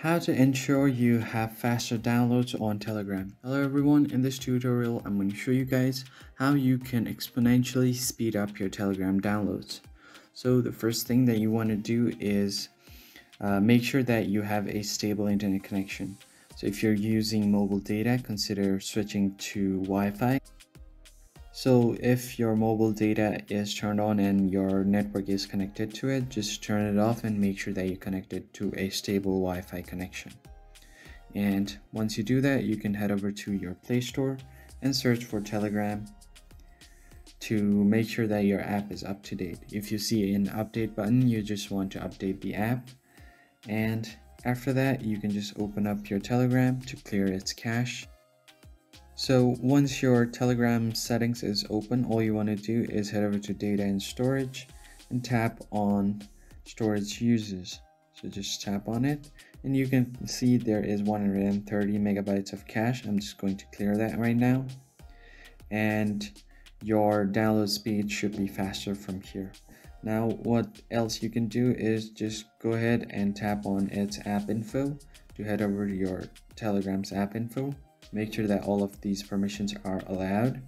How to ensure you have faster downloads on Telegram. Hello everyone, in this tutorial I'm going to show you guys how you can exponentially speed up your Telegram downloads. So the first thing that you want to do is make sure that you have a stable internet connection. So if you're using mobile data, consider switching to Wi-Fi. So if your mobile data is turned on and your network is connected to it, just turn it off and make sure that you're connected to a stable Wi-Fi connection. And once you do that, you can head over to your Play Store and search for Telegram to make sure that your app is up to date. If you see an update button, you just want to update the app. And after that, you can just open up your Telegram to clear its cache. So once your Telegram settings is open, all you want to do is head over to data and storage and tap on storage uses. So just tap on it and you can see there is 130 megabytes of cache. I'm just going to clear that right now. And your download speed should be faster from here. Now what else you can do is just go ahead and tap on its app info to head over to your Telegram's app info. Make sure that all of these permissions are allowed.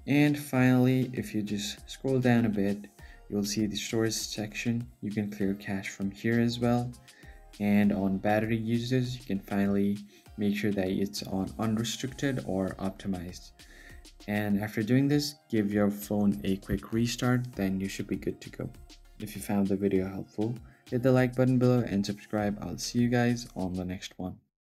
And finally, if you just scroll down a bit, you'll see the storage section. You can clear cache from here as well. And on battery uses, you can finally make sure that it's on unrestricted or optimized. And after doing this, give your phone a quick restart, then you should be good to go. If you found the video helpful, hit the like button below and subscribe. I'll see you guys on the next one.